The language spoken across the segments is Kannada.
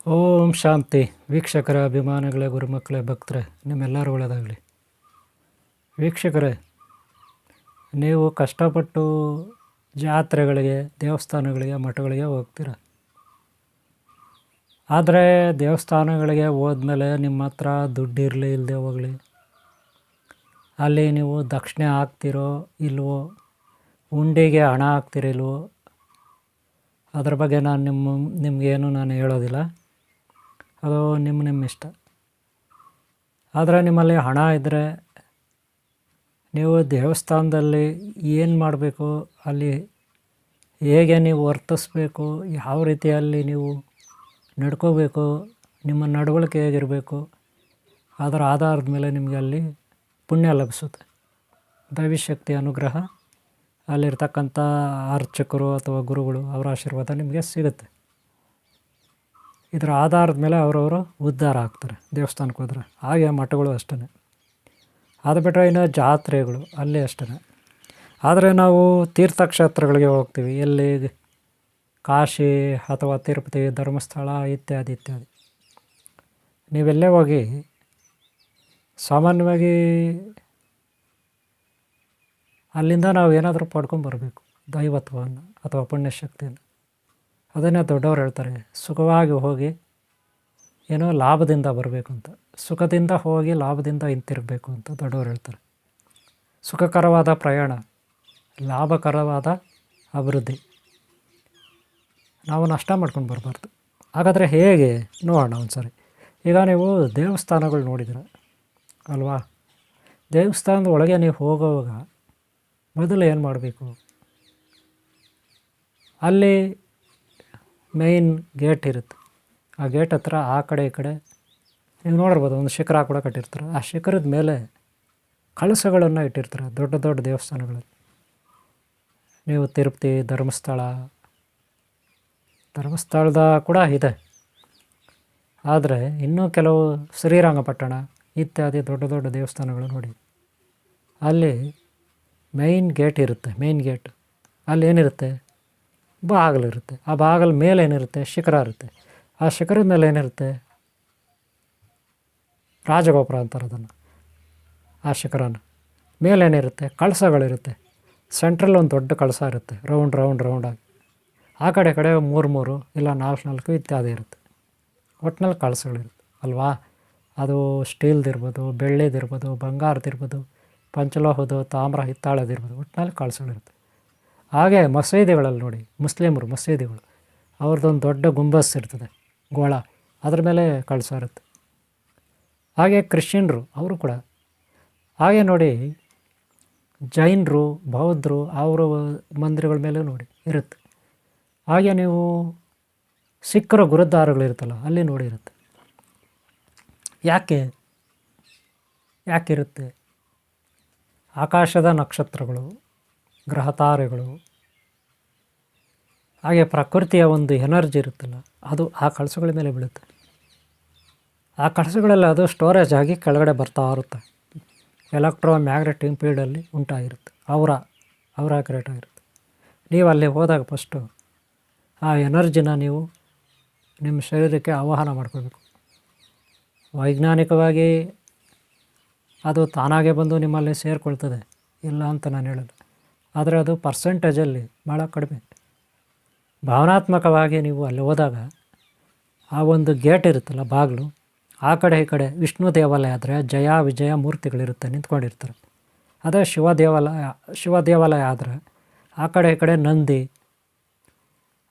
ಓಂ ಶಾಂತಿ. ವೀಕ್ಷಕರ ಅಭಿಮಾನಿಗಳೇ, ಗುರುಮಕ್ಕಳೇ, ಭಕ್ತರೇ, ನಿಮ್ಮೆಲ್ಲರೂ ಒಳ್ಳೆಯದಾಗಲಿ. ವೀಕ್ಷಕರೇ, ನೀವು ಕಷ್ಟಪಟ್ಟು ಜಾತ್ರೆಗಳಿಗೆ, ದೇವಸ್ಥಾನಗಳಿಗೆ, ಮಠಗಳಿಗೆ ಹೋಗ್ತೀರ. ಆದರೆ ದೇವಸ್ಥಾನಗಳಿಗೆ ಹೋದ್ಮೇಲೆ ನಿಮ್ಮ ಹತ್ರ ದುಡ್ಡು ಇರಲಿ ಇಲ್ಲದೆ ಹೋಗಲಿ, ಅಲ್ಲಿ ನೀವು ದಕ್ಷಿಣೆ ಹಾಕ್ತಿರೋ ಇಲ್ವೋ, ಉಂಡಿಗೆ ಹಣ ಹಾಕ್ತಿರಿಲ್ವೋ, ಅದ್ರ ಬಗ್ಗೆ ನಿಮಗೇನು ನಾನು ಹೇಳೋದಿಲ್ಲ. ಅದು ನಿಮ್ಮ ಇಷ್ಟ. ಆದರೆ ನಿಮ್ಮಲ್ಲಿ ಹಣ ಇದ್ದರೆ ನೀವು ದೇವಸ್ಥಾನದಲ್ಲಿ ಏನು ಮಾಡಬೇಕು, ಅಲ್ಲಿ ಹೇಗೆ ನೀವು ವರ್ತಿಸ್ಬೇಕು, ಯಾವ ರೀತಿಯಲ್ಲಿ ನೀವು ನಡ್ಕೋಬೇಕು, ನಿಮ್ಮ ನಡವಳಿಕೆ ಹೇಗಿರಬೇಕು, ಅದರ ಆಧಾರದ ಮೇಲೆ ನಿಮಗೆ ಅಲ್ಲಿ ಪುಣ್ಯ ಲಭಿಸುತ್ತೆ. ದೈವಿಶಕ್ತಿ ಅನುಗ್ರಹ, ಅಲ್ಲಿರ್ತಕ್ಕಂಥ ಅರ್ಚಕರು ಅಥವಾ ಗುರುಗಳು ಅವರ ಆಶೀರ್ವಾದ ನಿಮಗೆ ಸಿಗುತ್ತೆ. ಇದರ ಆಧಾರದ ಮೇಲೆ ಅವರವರು ಉದ್ಧಾರ ಆಗ್ತಾರೆ ದೇವಸ್ಥಾನಕ್ಕೆ ಹೋದ್ರೆ. ಹಾಗೆ ಮಠಗಳು ಅಷ್ಟೇ. ಅದು ಬಿಟ್ಟರೆ ಇನ್ನು ಜಾತ್ರೆಗಳು ಅಲ್ಲಿ ಅಷ್ಟೇ. ಆದರೆ ನಾವು ತೀರ್ಥಕ್ಷೇತ್ರಗಳಿಗೆ ಹೋಗ್ತೀವಿ, ಎಲ್ಲಿ ಕಾಶಿ ಅಥವಾ ತಿರುಪತಿ, ಧರ್ಮಸ್ಥಳ ಇತ್ಯಾದಿ ಇತ್ಯಾದಿ. ನೀವೆಲ್ಲೇ ಹೋಗಿ ಸಾಮಾನ್ಯವಾಗಿ ಅಲ್ಲಿಂದ ನಾವು ಏನಾದರೂ ಪಡ್ಕೊಂಬರ್ಬೇಕು, ದೈವತ್ವವನ್ನು ಅಥವಾ ಪುಣ್ಯಶಕ್ತಿಯನ್ನು. ಅದನ್ನೇ ದೊಡ್ಡವರು ಹೇಳ್ತಾರೆ, ಸುಖವಾಗಿ ಹೋಗಿ ಏನೋ ಲಾಭದಿಂದ ಬರಬೇಕು ಅಂತ, ಸುಖದಿಂದ ಹೋಗಿ ಲಾಭದಿಂದ ಹಿಂತಿರುಗಬೇಕು ಅಂತ ದೊಡ್ಡವರು ಹೇಳ್ತಾರೆ. ಸುಖಕರವಾದ ಪ್ರಯಾಣ, ಲಾಭಕರವಾದ ಅಭಿವೃದ್ಧಿ. ನಾವು ನಷ್ಟ ಮಾಡ್ಕೊಂಡು ಬರಬಾರ್ದು. ಹಾಗಾದರೆ ಹೇಗೆ ನೋಡೋಣ ಒಂದು ಸರಿ. ಈಗ ನೀವು ದೇವಸ್ಥಾನಗಳು ನೋಡಿದ್ರೆ ಅಲ್ವಾ, ದೇವಸ್ಥಾನದ ಒಳಗೆ ನೀವು ಹೋಗುವಾಗ ಮೊದಲು ಏನು ಮಾಡಬೇಕು, ಅಲ್ಲಿ ಮೇಯ್ನ್ ಗೇಟ್ ಇರುತ್ತೆ. ಆ ಗೇಟ್ ಹತ್ರ ಆ ಕಡೆ ಈ ಕಡೆ ನೀವು ನೋಡಿರ್ಬೋದು, ಒಂದು ಶಿಖರ ಕೂಡ ಕಟ್ಟಿರ್ತಾರೆ. ಆ ಶಿಖರದ ಮೇಲೆ ಕಳಸಗಳನ್ನು ಇಟ್ಟಿರ್ತಾರೆ ದೊಡ್ಡ ದೊಡ್ಡ ದೇವಸ್ಥಾನಗಳಲ್ಲಿ. ನೀವು ತಿರುಪತಿ, ಧರ್ಮಸ್ಥಳದ ಕೂಡ ಇದೆ. ಆದರೆ ಇನ್ನೂ ಕೆಲವು ಶ್ರೀರಂಗಪಟ್ಟಣ ಇತ್ಯಾದಿ ದೊಡ್ಡ ದೊಡ್ಡ ದೇವಸ್ಥಾನಗಳು ನೋಡಿ, ಅಲ್ಲಿ ಮೇಯ್ನ್ ಗೇಟ್ ಇರುತ್ತೆ. ಮೇಯ್ನ್ ಗೇಟ್ ಅಲ್ಲಿ ಏನಿರುತ್ತೆ, ಬಾಗಿಲಿರುತ್ತೆ. ಆ ಬಾಗಿಲ ಮೇಲೆ ಏನಿರುತ್ತೆ, ಶಿಖರ ಇರುತ್ತೆ. ಆ ಶಿಖರದ ಮೇಲೆ ಏನಿರುತ್ತೆ, ರಾಜಗೋಪುರ ಅಂತಾರೆ ಅದನ್ನು. ಆ ಶಿಖರನ ಮೇಲೇನಿರುತ್ತೆ, ಕಳಸಗಳಿರುತ್ತೆ. ಸೆಂಟ್ರಲ್ಲಿ ಒಂದು ದೊಡ್ಡ ಕಳಸ ಇರುತ್ತೆ, ರೌಂಡಾಗಿ. ಆ ಕಡೆ ಮೂರು ಇಲ್ಲ ನಾಲ್ಕು ಇತ್ಯಾದಿ ಇರುತ್ತೆ. ಒಟ್ಟಿನಲ್ಲಿ ಕಳಸಗಳಿರುತ್ತೆ ಅಲ್ವಾ. ಅದು ಸ್ಟೀಲ್ದಿರ್ಬೋದು, ಬೆಳ್ಳಿದಿರ್ಬೋದು, ಬಂಗಾರದಿರ್ಬೋದು, ಪಂಚಲೋಹದ್ದು, ತಾಮ್ರ, ಹಿತ್ತಾಳದಿರ್ಬೋದು, ಒಟ್ಟಿನಲ್ಲಿ ಕಳಸಗಳಿರುತ್ತೆ. ಹಾಗೆ ಮಸೀದಿಗಳಲ್ಲಿ ನೋಡಿ, ಮುಸ್ಲಿಮರು ಮಸೀದಿಗಳು, ಅವ್ರದ್ದೊಂದು ದೊಡ್ಡ ಗುಂಬಸ್ ಇರ್ತದೆ, ಗೋಳ, ಅದ್ರ ಮೇಲೆ ಕಳಸ ಇರುತ್ತೆ. ಹಾಗೆ ಕ್ರಿಶ್ಚಿಯನ್ರು ಅವರು ಕೂಡ ಹಾಗೆ ನೋಡಿ. ಜೈನರು, ಬೌದ್ಧರು ಅವರ ಮಂದಿರಗಳ ಮೇಲೆ ನೋಡಿ ಇರುತ್ತೆ. ಹಾಗೆ ನೀವು ಸಿಖ್ಖರ ಗುರುದ್ವಾರಗಳಿರುತ್ತಲ್ಲ, ಅಲ್ಲಿ ನೋಡಿ ಇರುತ್ತೆ. ಯಾಕಿರುತ್ತೆ? ಆಕಾಶದ ನಕ್ಷತ್ರಗಳು, ಗ್ರಹ ತಾರೆಗಳು, ಹಾಗೆ ಪ್ರಕೃತಿಯ ಒಂದು ಎನರ್ಜಿ ಇರುತ್ತಲ್ಲ, ಅದು ಆ ಕಳಸಗಳ ಮೇಲೆ ಬೀಳುತ್ತೆ. ಆ ಕಳಸಗಳೆಲ್ಲ ಅದು ಸ್ಟೋರೇಜ್ ಆಗಿ ಕೆಳಗಡೆ ಬರ್ತಾ ಇರುತ್ತೆ. ಎಲೆಕ್ಟ್ರೋ ಮ್ಯಾಗ್ನೆಟಿಕ್ ಫೀಲ್ಡಲ್ಲಿ ಉಂಟಾಗಿರುತ್ತೆ, ಅವರ ಕ್ರಿಯೇಟ್ ಆಗಿರುತ್ತೆ. ನೀವು ಅಲ್ಲಿ ಹೋದಾಗ ಫಸ್ಟು ಆ ಎನರ್ಜಿನ ನೀವು ನಿಮ್ಮ ಶರೀರಕ್ಕೆ ಆವಾಹನ ಮಾಡ್ಕೋಬೇಕು. ವೈಜ್ಞಾನಿಕವಾಗಿ ಅದು ತಾನಾಗೆ ಬಂದು ನಿಮ್ಮಲ್ಲಿ ಸೇರಿಕೊಳ್ತದೆ, ಇಲ್ಲ ಅಂತ ನಾನು ಹೇಳಲ್ಲ. ಆದರೆ ಅದು ಪರ್ಸೆಂಟೇಜಲ್ಲಿ ಭಾಳ ಕಡಿಮೆ. ಭಾವನಾತ್ಮಕವಾಗಿ ನೀವು ಅಲ್ಲಿ ಹೋದಾಗ ಆ ಒಂದು ಗೇಟ್ ಇರುತ್ತಲ್ಲ, ಬಾಗಿಲು, ಆ ಕಡೆ ಈ ಕಡೆ ವಿಷ್ಣು ದೇವಾಲಯ ಆದರೆ ಜಯ ವಿಜಯ ಮೂರ್ತಿಗಳಿರುತ್ತೆ, ನಿಂತ್ಕೊಂಡಿರ್ತಾರೆ. ಅದೇ ಶಿವ ದೇವಾಲಯ ಆದರೆ ಆ ಕಡೆ ಈ ಕಡೆ ನಂದಿ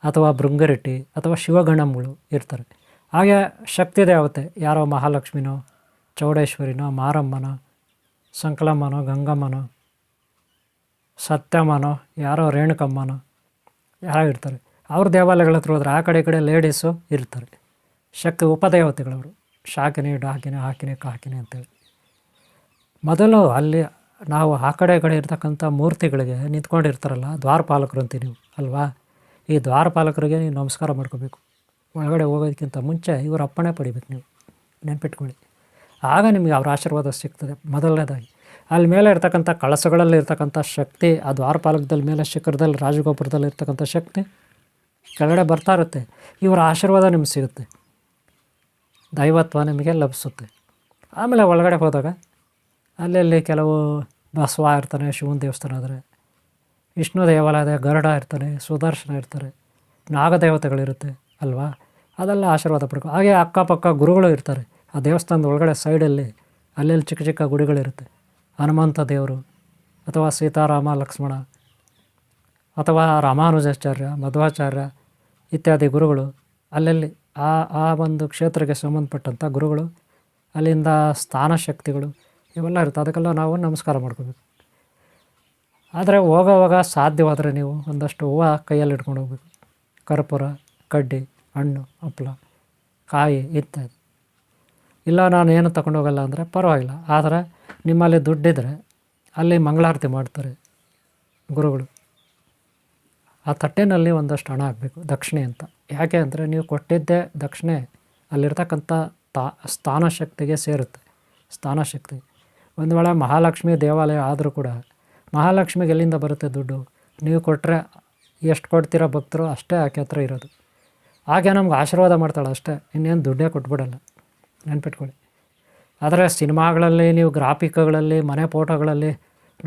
ಅಥವಾ ಭೃಂಗರೆಟ್ಟಿ ಅಥವಾ ಶಿವಗಣಗಳು ಇರ್ತಾರೆ. ಹಾಗೆ ಶಕ್ತಿ ದೇವತೆ ಯಾರೋ ಮಹಾಲಕ್ಷ್ಮಿನೋ, ಚೌಡೇಶ್ವರಿನೋ, ಮಾರಮ್ಮನೋ, ಸಂಕಲಮ್ಮನೋ, ಗಂಗಮ್ಮನೋ, ಸತ್ಯಮ್ಮನೋ, ಯಾರೋ ರೇಣುಕಮ್ಮನೋ ಯಾರೋ ಇರ್ತಾರೆ. ಅವ್ರ ದೇವಾಲಯಗಳ ಹತ್ರ ಹೋದ್ರೆ ಆ ಕಡೆ ಈ ಕಡೆ ಲೇಡೀಸು ಇರ್ತಾರೆ. ಶಕ್ತಿ ಉಪದೇವತೆಗಳವರು, ಶಾಕಿನಿ, ಡಾಕಿನಿ, ಹಾಕಿನಿ, ಕಾಕಿನಿ ಅಂತೇಳಿ. ಮೊದಲು ಅಲ್ಲಿ ನಾವು ಆ ಕಡೆ ಈ ಕಡೆ ಇರ್ತಕ್ಕಂಥ ಮೂರ್ತಿಗಳಿಗೆ ನಿಂತ್ಕೊಂಡಿರ್ತಾರಲ್ಲ, ದ್ವಾರಪಾಲಕರು ಅಂತೀವಿ ನೀವು ಅಲ್ವಾ. ಈ ದ್ವಾರಪಾಲಕರಿಗೆ ನೀವು ನಮಸ್ಕಾರ ಮಾಡ್ಕೋಬೇಕು. ಒಳಗಡೆ ಹೋಗೋದಕ್ಕಿಂತ ಮುಂಚೆ ಇವರು ಅಪ್ಪಣೆ ಪಡಿಬೇಕು, ನೀವು ನೆನ್ಪಿಟ್ಕೊಳ್ಳಿ. ಆಗ ನಿಮಗೆ ಅವ್ರ ಆಶೀರ್ವಾದ ಸಿಗ್ತದೆ. ಮೊದಲನೇದಾಗಿ ಅಲ್ಲಿ ಮೇಲೆ ಇರ್ತಕ್ಕಂಥ ಕಳಸಗಳಲ್ಲಿ ಇರ್ತಕ್ಕಂಥ ಶಕ್ತಿ, ಆ ದ್ವಾರಪಾಲಕದಲ್ಲಿ ಮೇಲೆ ಶಿಖರದಲ್ಲಿ ರಾಜಗೋಪುರದಲ್ಲಿ ಇರ್ತಕ್ಕಂಥ ಶಕ್ತಿ ಕೆಳಗಡೆ ಬರ್ತಾ ಇರುತ್ತೆ. ಇವರ ಆಶೀರ್ವಾದ ನಿಮ್ಗೆ ಸಿಗುತ್ತೆ. ದೈವತ್ವ ನಿಮಗೆ ಲಭಿಸುತ್ತೆ. ಆಮೇಲೆ ಒಳಗಡೆ ಹೋದಾಗ ಅಲ್ಲಲ್ಲಿ ಕೆಲವು ಬಸವ ಇರ್ತಾನೆ, ಶಿವನ ದೇವಸ್ಥಾನ ಆದರೆ, ವಿಷ್ಣು ದೇವಾಲಯದ ಗರುಡ ಇರ್ತಾನೆ, ಸುದರ್ಶನ ಇರ್ತಾರೆ, ನಾಗದೇವತೆಗಳಿರುತ್ತೆ ಅಲ್ವಾ, ಅದೆಲ್ಲ ಆಶೀರ್ವಾದ ಪಡ್ಕೊ. ಹಾಗೆ ಅಕ್ಕಪಕ್ಕ ಗುರುಗಳು ಇರ್ತಾರೆ. ಆ ದೇವಸ್ಥಾನದ ಒಳಗಡೆ ಸೈಡಲ್ಲಿ ಅಲ್ಲೆಲ್ಲಿ ಚಿಕ್ಕ ಚಿಕ್ಕ ಗುಡಿಗಳಿರುತ್ತೆ. ಹನುಮಂತ ದೇವರು ಅಥವಾ ಸೀತಾರಾಮ ಲಕ್ಷ್ಮಣ ಅಥವಾ ರಾಮಾನುಜಾಚಾರ್ಯ, ಮಧ್ವಾಚಾರ್ಯ ಇತ್ಯಾದಿ ಗುರುಗಳು ಅಲ್ಲಲ್ಲಿ ಆ ಒಂದು ಕ್ಷೇತ್ರಕ್ಕೆ ಸಂಬಂಧಪಟ್ಟಂಥ ಗುರುಗಳು, ಅಲ್ಲಿಂದ ಸ್ಥಾನ ಶಕ್ತಿಗಳು ಇವೆಲ್ಲ ಇರುತ್ತೆ. ಅದಕ್ಕೆಲ್ಲ ನಾವು ನಮಸ್ಕಾರ ಮಾಡ್ಕೋಬೇಕು. ಆದರೆ ಹೋಗೋವಾಗ ಸಾಧ್ಯವಾದರೆ ನೀವು ಒಂದಷ್ಟು ಹೂವು ಕೈಯಲ್ಲಿ ಇಟ್ಕೊಂಡು ಹೋಗ್ಬೇಕು. ಕರ್ಪೂರ, ಕಡ್ಡಿ, ಹಣ್ಣು, ಹಪ್ಪಳ, ಕಾಯಿ ಇತ್ಯಾದಿ. ಇಲ್ಲ ನಾನು ಏನು ತಗೊಂಡು ಹೋಗಲ್ಲ ಅಂದರೆ ಪರವಾಗಿಲ್ಲ. ಆದರೆ ನಿಮ್ಮಲ್ಲಿ ದುಡ್ಡಿದ್ರೆ ಅಲ್ಲಿ ಮಂಗಳಾರತಿ ಮಾಡ್ತಾರೆ ಗುರುಗಳು. ಆ ತಟ್ಟೆನಲ್ಲಿ ಒಂದಷ್ಟು ಹಣ ಹಾಕಬೇಕು, ದಕ್ಷಿಣೆ ಅಂತ. ಯಾಕೆ ಅಂದರೆ ನೀವು ಕೊಟ್ಟಿದ್ದೇ ದಕ್ಷಿಣೆ ಅಲ್ಲಿರ್ತಕ್ಕಂಥ ಸ್ಥಾನಶಕ್ತಿಗೆ ಸೇರುತ್ತೆ. ಸ್ಥಾನಶಕ್ತಿ ಒಂದು ವೇಳೆ ಮಹಾಲಕ್ಷ್ಮಿ ದೇವಾಲಯ ಆದರೂ ಕೂಡ ಮಹಾಲಕ್ಷ್ಮಿಗೆ ಎಲ್ಲಿಂದ ಬರುತ್ತೆ ದುಡ್ಡು? ನೀವು ಕೊಟ್ಟರೆ ಎಷ್ಟು ಕೊಡ್ತೀರೋ ಭಕ್ತರು ಅಷ್ಟೇ ಆಕೆ ಹತ್ರ ಇರೋದು. ಹಾಗೆ ನಮ್ಗೆ ಆಶೀರ್ವಾದ ಮಾಡ್ತಾಳೆ ಅಷ್ಟೇ, ಇನ್ನೇನು ದುಡ್ಡೇ ಕೊಟ್ಬಿಡಲ್ಲ, ನೆನ್ಪಿಟ್ಕೊಳ್ಳಿ. ಆದರೆ ಸಿನಿಮಾಗಳಲ್ಲಿ ನೀವು ಗ್ರಾಫಿಕ್ಗಳಲ್ಲಿ ಮನೆ ಫೋಟೋಗಳಲ್ಲಿ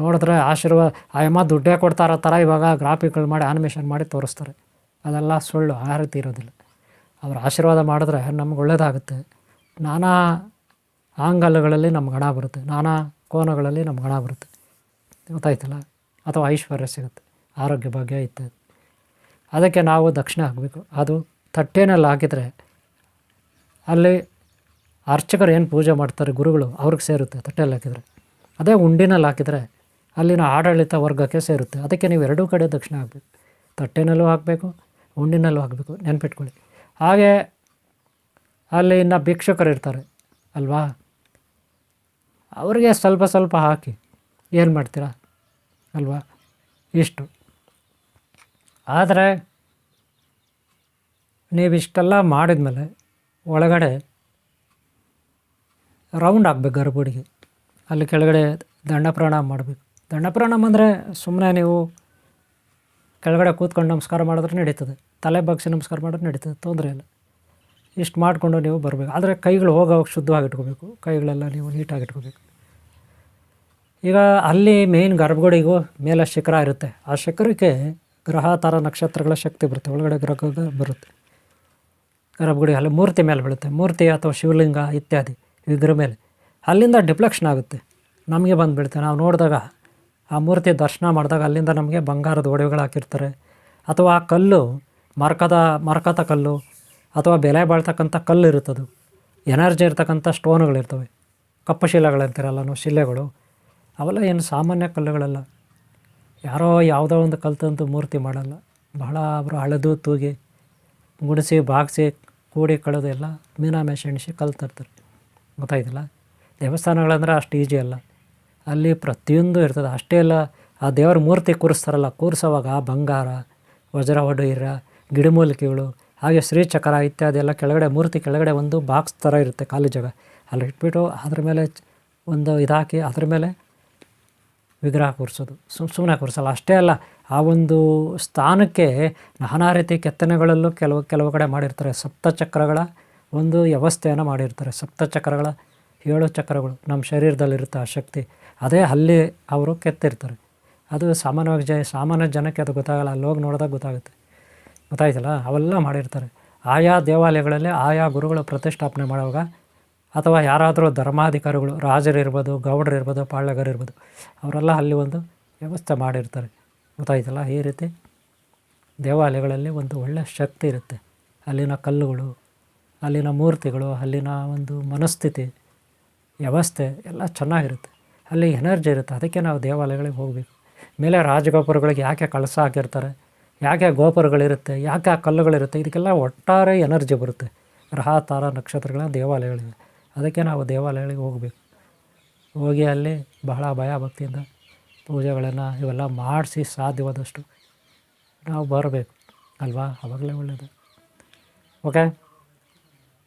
ನೋಡಿದ್ರೆ ಆಶೀರ್ವಾದ ಆಯಮ್ಮ ದುಡ್ಡೇ ಕೊಡ್ತಾರೋ ಥರ ಇವಾಗ ಗ್ರಾಫಿಕ್ಗಳು ಮಾಡಿ ಆನಿಮೇಷನ್ ಮಾಡಿ ತೋರಿಸ್ತಾರೆ. ಅದೆಲ್ಲ ಸುಳ್ಳು, ಆ ರೀತಿ ಇರೋದಿಲ್ಲ. ಅವ್ರು ಆಶೀರ್ವಾದ ಮಾಡಿದ್ರೆ ನಮ್ಗೆ ಒಳ್ಳೆಯದಾಗುತ್ತೆ. ನಾನಾ ಆಂಗಲ್ಗಳಲ್ಲಿ ನಮ್ಗೆ ಹಣ ಬರುತ್ತೆ, ನಾನಾ ಕೋನಗಳಲ್ಲಿ ನಮ್ಗೆ ಹಣ ಬರುತ್ತೆ, ಗೊತ್ತಾಯ್ತಲ್ಲ. ಅಥವಾ ಐಶ್ವರ್ಯ ಸಿಗುತ್ತೆ, ಆರೋಗ್ಯ ಭಾಗ್ಯ ಇತ್ಯಾದಿ. ಅದಕ್ಕೆ ನಾವು ದಕ್ಷಿಣೆ ಹಾಕಬೇಕು. ಅದು ತಟ್ಟೆನಲ್ಲಿ ಹಾಕಿದರೆ ಅಲ್ಲಿ ಅರ್ಚಕರು ಏನು ಪೂಜೆ ಮಾಡ್ತಾರೆ ಗುರುಗಳು ಅವ್ರಿಗೆ ಸೇರುತ್ತೆ ತಟ್ಟೆಯಲ್ಲಿ ಹಾಕಿದರೆ. ಅದೇ ಉಂಡಿನಲ್ಲಿ ಹಾಕಿದರೆ ಅಲ್ಲಿನ ಆಡಳಿತ ವರ್ಗಕ್ಕೆ ಸೇರುತ್ತೆ. ಅದಕ್ಕೆ ನೀವು ಎರಡೂ ಕಡೆ ದಕ್ಷಿಣೆ ಹಾಕಬೇಕು. ತಟ್ಟೆನಲ್ಲೂ ಹಾಕಬೇಕು, ಉಂಡಿನಲ್ಲೂ ಹಾಕಬೇಕು, ನೆನ್ಪಿಟ್ಕೊಳ್ಳಿ. ಹಾಗೆ ಅಲ್ಲಿ ಇನ್ನು ಭಿಕ್ಷುಕರು ಇರ್ತಾರೆ ಅಲ್ವಾ, ಅವರಿಗೆ ಸ್ವಲ್ಪ ಸ್ವಲ್ಪ ಹಾಕಿ ಏನು ಮಾಡ್ತೀರಾ ಅಲ್ವಾ, ಇಷ್ಟು. ಆದರೆ ನೀವಿಷ್ಟೆಲ್ಲ ಮಾಡಿದ್ಮೇಲೆ ಒಳಗಡೆ ರೌಂಡ್ ಹಾಕ್ಬೇಕು ಗರ್ಭಗುಡಿಗೆ. ಅಲ್ಲಿ ಕೆಳಗಡೆ ದಂಡ ಪ್ರಣಾಮ ಮಾಡಬೇಕು. ದಂಡ ಪ್ರಣಾಮ ಅಂದರೆ ಸುಮ್ಮನೆ ನೀವು ಕೆಳಗಡೆ ಕೂತ್ಕೊಂಡು ನಮಸ್ಕಾರ ಮಾಡಿದ್ರೆ ನಡೀತದೆ, ತಲೆ ಬಗ್ಸಿ ನಮಸ್ಕಾರ ಮಾಡಿದ್ರೆ ನಡೀತದೆ, ತೊಂದರೆ ಇಲ್ಲ. ಇಷ್ಟು ಮಾಡಿಕೊಂಡು ನೀವು ಬರಬೇಕು. ಆದರೆ ಕೈಗಳು ಹೋಗೋವಾಗ ಶುದ್ಧವಾಗಿ ಇಟ್ಕೋಬೇಕು, ಕೈಗಳೆಲ್ಲ ನೀವು ನೀಟಾಗಿ ಇಟ್ಕೋಬೇಕು. ಈಗ ಅಲ್ಲಿ ಮೇಯ್ನ್ ಗರ್ಭಗುಡಿಗೂ ಮೇಲೆ ಶಿಖರ ಇರುತ್ತೆ. ಆ ಶಿಖರಕ್ಕೆ ಗ್ರಹ ತಾರ ನಕ್ಷತ್ರಗಳ ಶಕ್ತಿ ಬರುತ್ತೆ, ಒಳಗಡೆ ಗ್ರಹ ಬರುತ್ತೆ. ಗರ್ಭಗುಡಿ ಅಲ್ಲಿ ಮೂರ್ತಿ ಮೇಲೆ ಬೀಳುತ್ತೆ, ಮೂರ್ತಿ ಅಥವಾ ಶಿವಲಿಂಗ ಇತ್ಯಾದಿ ವಿಗ್ರಹ ಮೇಲೆ. ಅಲ್ಲಿಂದ ಡಿಫ್ಲೆಕ್ಷನ್ ಆಗುತ್ತೆ, ನಮಗೆ ಬಂದು ಬೀಳುತ್ತೆ. ನಾವು ನೋಡಿದಾಗ ಆ ಮೂರ್ತಿ ದರ್ಶನ ಮಾಡಿದಾಗ ಅಲ್ಲಿಂದ ನಮಗೆ ಬಂಗಾರದ ಒಡವೆಗಳು ಹಾಕಿರ್ತಾರೆ. ಅಥವಾ ಆ ಕಲ್ಲು ಮರಕತ ಕಲ್ಲು ಅಥವಾ ಬೆಲೆ ಬಾಳ್ತಕ್ಕಂಥ ಕಲ್ಲು ಇರುತ್ತದು, ಎನರ್ಜಿ ಇರ್ತಕ್ಕಂಥ ಸ್ಟೋನ್ಗಳಿರ್ತವೆ, ಕಪ್ಪು ಶಿಲೆಗಳಿರ್ತಾರಲ್ಲ ಶಿಲೆಗಳು, ಅವೆಲ್ಲ ಏನು ಸಾಮಾನ್ಯ ಕಲ್ಲುಗಳೆಲ್ಲ. ಯಾರೋ ಯಾವುದೋ ಒಂದು ಕಲ್ಲು ತಂದು ಮೂರ್ತಿ ಮಾಡಲ್ಲ. ಬಹಳ ಅವರು ಹಳೆದು ತೂಗಿ ಗುಡಿಸಿ ಬಾಗಿಸಿ ಕೂಡಿ ಕಳೆದು ಎಲ್ಲ ಮೀನಾಮೇಷ ಎಣಿಸಿ ಕಲ್ಲು ತರ್ತಾರೆ, ಗೊತ್ತಾಯ್ತಿಲ್ಲ. ದೇವಸ್ಥಾನಗಳಂದ್ರೆ ಅಷ್ಟು ಈಜಿ ಅಲ್ಲ, ಅಲ್ಲಿ ಪ್ರತಿಯೊಂದು ಇರ್ತದೆ. ಅಷ್ಟೇ ಅಲ್ಲ, ಆ ದೇವರ ಮೂರ್ತಿ ಕೂರಿಸ್ತಾರಲ್ಲ, ಕೂರಿಸೋವಾಗ ಬಂಗಾರ, ವಜ್ರ ವಡೂರ, ಗಿಡಮೂಲಿಕೆಗಳು, ಹಾಗೆ ಶ್ರೀಚಕ್ರ ಇತ್ಯಾದಿ ಎಲ್ಲ ಕೆಳಗಡೆ ಮೂರ್ತಿ ಕೆಳಗಡೆ ಒಂದು ಬಾಕ್ಸ್ ಥರ ಇರುತ್ತೆ ಖಾಲಿ ಜಾಗ, ಅಲ್ಲಿ ಇಟ್ಬಿಟ್ಟು ಅದ್ರ ಮೇಲೆ ಒಂದು ಇದಾಕಿ ಅದ್ರ ಮೇಲೆ ವಿಗ್ರಹ ಕೂರಿಸೋದು. ಸುಮ್ಮನೆ ಕೂರಿಸಲ್ಲ. ಅಷ್ಟೇ ಅಲ್ಲ, ಆ ಒಂದು ಸ್ಥಾನಕ್ಕೆ ನಾನಾ ರೀತಿ ಕೆತ್ತನೆಗಳಲ್ಲೂ ಕೆಲವು ಕಡೆ ಮಾಡಿರ್ತಾರೆ. ಸಪ್ತಚಕ್ರಗಳ ಒಂದು ವ್ಯವಸ್ಥೆಯನ್ನು ಮಾಡಿರ್ತಾರೆ. ಸಪ್ತಚಕ್ರಗಳ 7 ಚಕ್ರಗಳು ನಮ್ಮ ಶರೀರದಲ್ಲಿರುತ್ತೆ ಆ ಶಕ್ತಿ, ಅದೇ ಅಲ್ಲಿ ಅವರು ಕೆತ್ತಿರ್ತಾರೆ. ಅದು ಸಾಮಾನ್ಯ ಜನಕ್ಕೆ ಅದು ಗೊತ್ತಾಗಲ್ಲ, ಅಲ್ಲಿ ಹೋಗಿ ನೋಡಿದಾಗ ಗೊತ್ತಾಯ್ತಲ್ಲ. ಅವೆಲ್ಲ ಮಾಡಿರ್ತಾರೆ. ಆಯಾ ದೇವಾಲಯಗಳಲ್ಲಿ ಆಯಾ ಗುರುಗಳು ಪ್ರತಿಷ್ಠಾಪನೆ ಮಾಡುವಾಗ ಅಥವಾ ಯಾರಾದರೂ ಧರ್ಮಾಧಿಕಾರಿಗಳು, ರಾಜರಿರ್ಬೋದು, ಗೌಡರಿರ್ಬೋದು, ಪಾಳ್ಯಗಾರಿರ್ಬೋದು, ಅವರೆಲ್ಲ ಅಲ್ಲಿ ಒಂದು ವ್ಯವಸ್ಥೆ ಮಾಡಿರ್ತಾರೆ, ಗೊತ್ತಾಯ್ತಲ್ಲ. ಈ ರೀತಿ ದೇವಾಲಯಗಳಲ್ಲಿ ಒಂದು ಒಳ್ಳೆಯ ಶಕ್ತಿ ಇರುತ್ತೆ. ಅಲ್ಲಿನ ಕಲ್ಲುಗಳು, ಅಲ್ಲಿನ ಮೂರ್ತಿಗಳು, ಅಲ್ಲಿನ ಒಂದು ಮನಸ್ಥಿತಿ ವ್ಯವಸ್ಥೆ ಎಲ್ಲ ಚೆನ್ನಾಗಿರುತ್ತೆ. ಅಲ್ಲಿ ಎನರ್ಜಿ ಇರುತ್ತೆ. ಅದಕ್ಕೆ ನಾವು ದೇವಾಲಯಗಳಿಗೆ ಹೋಗಬೇಕು. ಮೇಲೆ ರಾಜಗೋಪುರಗಳಿಗೆ ಯಾಕೆ ಕಳಸ ಹಾಕಿರ್ತಾರೆ, ಯಾಕೆ ಗೋಪುರಗಳಿರುತ್ತೆ, ಯಾಕೆ ಆ ಕಲ್ಲುಗಳಿರುತ್ತೆ, ಇದಕ್ಕೆಲ್ಲ ಒಟ್ಟಾರೆ ಎನರ್ಜಿ ಬರುತ್ತೆ. ಗ್ರಹ ತಾರ ನಕ್ಷತ್ರಗಳ ದೇವಾಲಯಗಳಿವೆ. ಅದಕ್ಕೆ ನಾವು ದೇವಾಲಯಗಳಿಗೆ ಹೋಗಬೇಕು. ಹೋಗಿ ಅಲ್ಲಿ ಬಹಳ ಭಯ ಭಕ್ತಿಯಿಂದ ಪೂಜೆಗಳನ್ನು ಇವೆಲ್ಲ ಮಾಡಿಸಿ ಸಾಧ್ಯವಾದಷ್ಟು ನಾವು ಬರಬೇಕು ಅಲ್ವಾ, ಆವಾಗಲೇ ಒಳ್ಳೆಯದು. ಓಕೆ,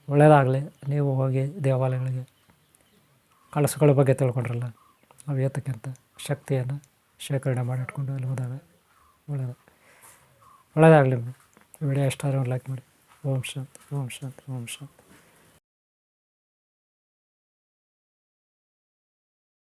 ಒಳ್ಳೆಯದಾಗಲಿ. ನೀವು ಹೋಗಿ ದೇವಾಲಯಗಳಿಗೆ ಕಳಸಗಳ ಬಗ್ಗೆ ತಿಳ್ಕೊಂಡ್ರಲ್ಲ, ನಾವು ಏತಕ್ಕಿಂತ ಶಕ್ತಿಯನ್ನು ಶೇಖರಣೆ ಮಾಡಿಟ್ಕೊಂಡು ಅಲ್ಲಿ ಹೋದಾಗ ಒಳ್ಳೆಯದಾಗಲಿ. ವಿಡಿಯೋ ಇಷ್ಟ ಆದರೆ ಲೈಕ್ ಮಾಡಿ. ಓಂ ಶಾಂತಿ, ಓಂ ಶಾಂತಿ, ಓಂ ಶಾಂತಿ.